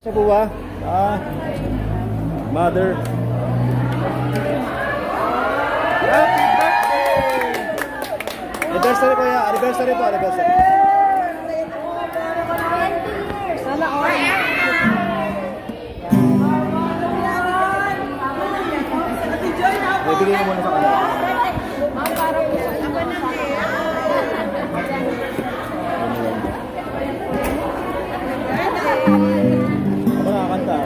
Sa buwa, mother. Happy birthday! Anniversary ko ya, anniversary po, anniversary. Sana all. Ibigay mo muna sa kanila. Para po sa iba na Ako nakakanta.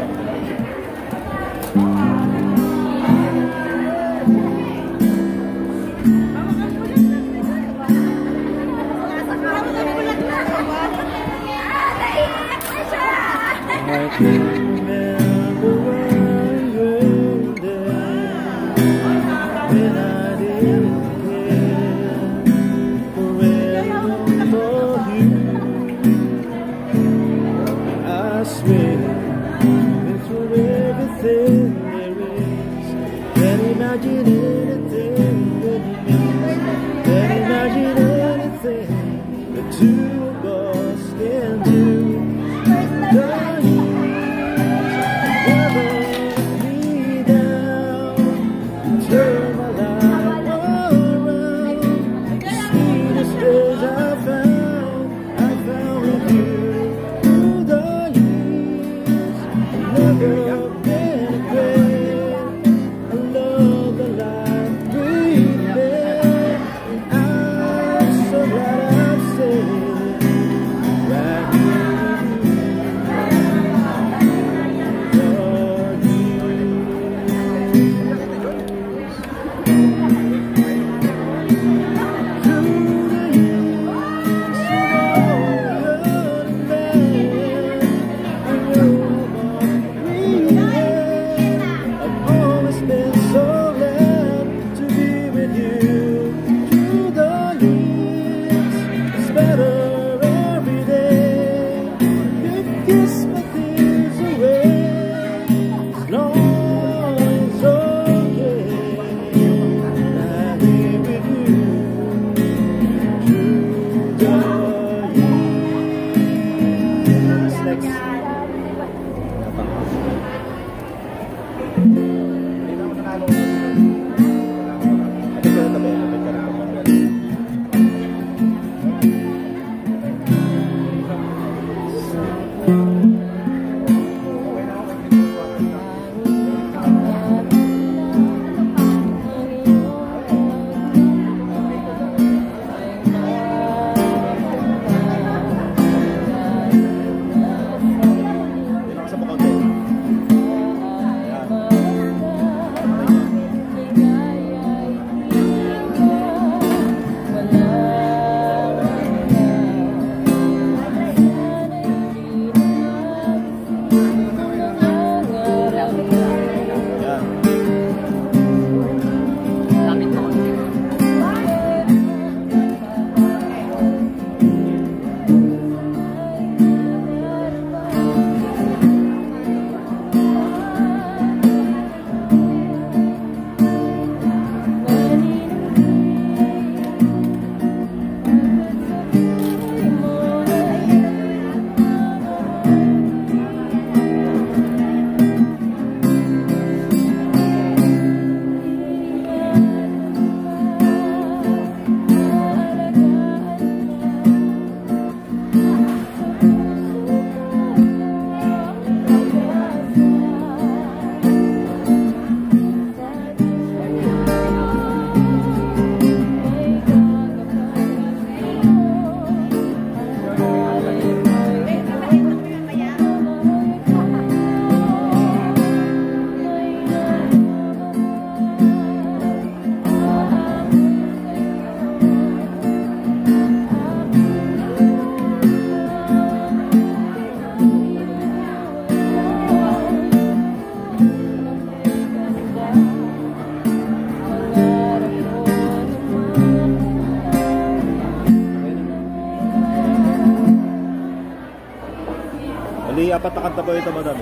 Bali, apat na kanta po ito, madam.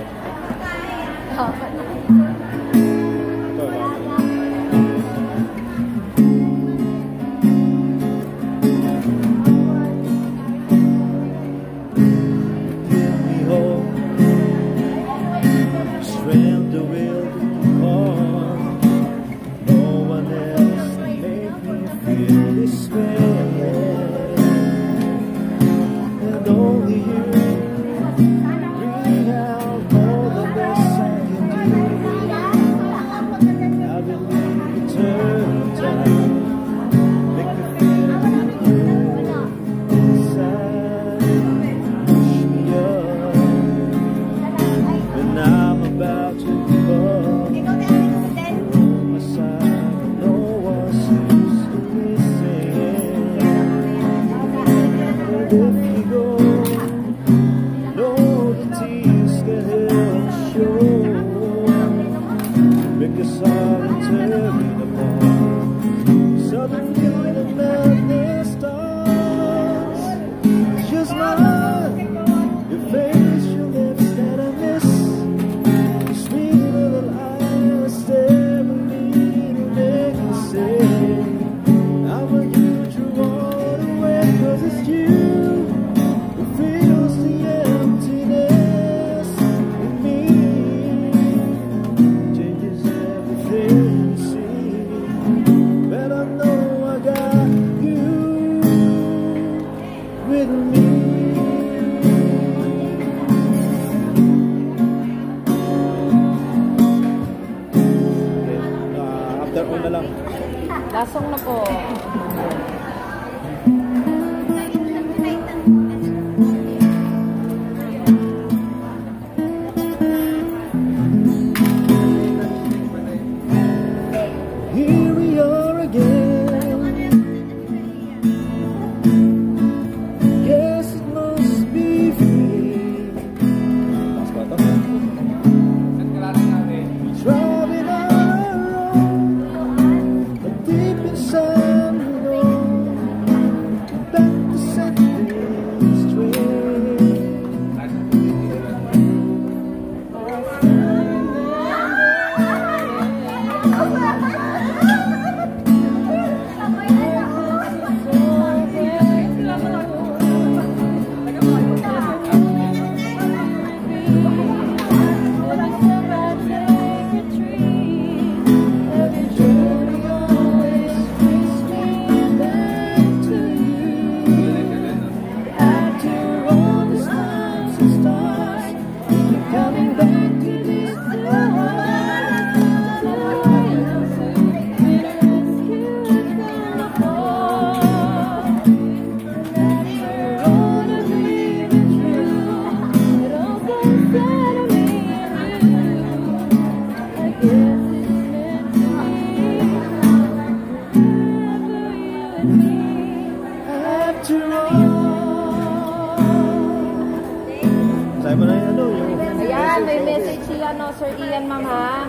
Ito, dreamt I will be on. No one else can make me feel this way, and only you bring out all the best I can do. I believe you turn time, make me feel you inside, push me up when I'm about to give up. On my side, no one seems to listen. And if you go, know the tears can help show. Make us all turn apart. Suddenly the madness starts. It's just mine. Your face, your lips that I miss. The sweet little eyes stare at me to make me say, I want you to run away, 'cause it's you who fills the emptiness in me. Changes everything you see, but I know I got you with me. After all na lang. Lasong na po. Here we are again. Guess it must be free. Driving around, but deep inside we know that to set things straight. Sa'yo mo na yung ano, yung Ayan, may message si Sir Ian, ma'am, ha?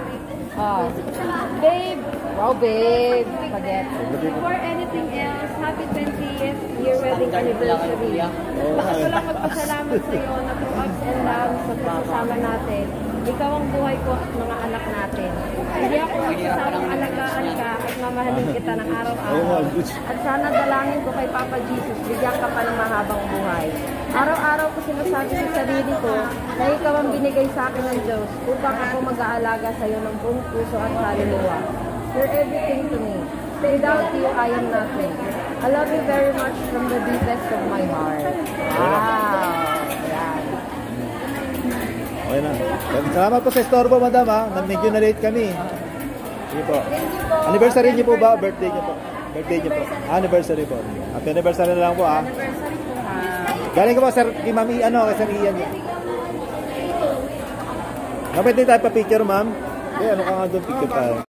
Babe. Wow, babe. Forget. Before anything else, happy 20th year wedding anniversary. Gusto ko lang magpasalamat sa iyo na through ups and downs sa pagsasama natin. Ikaw ang buhay ko at mga anak natin. Hindi ako magsasamang alagaan ka at mamahalin kita ng araw-araw. At sana dalangin ko kay Papa Jesus, bigyan ka pa ng mahabang buhay. Araw-araw ko sinasabi sa sarili ko na ikaw ang binigay sa akin ng Diyos upang ako mag-aalaga sa iyo ng buong puso at kaluluwa. You're everything to me. Without you, I am nothing. I love you very much from the deepest of my heart. Wow! Ayan. Okay na. Salamat po sa istorbo, madam, ha. Medyo na late kami. Sige po. Anniversary niyo po ba? Birthday niyo po? Birthday niyo po. Anniversary po. Happy anniversary na lang po, ha. Anniversary po, ha. Galing ko po, sir, kay Mami, kay Sir Ian. Pwede tayo pa picture, ma'am? Eh, ano ka nga doon, picture tayo.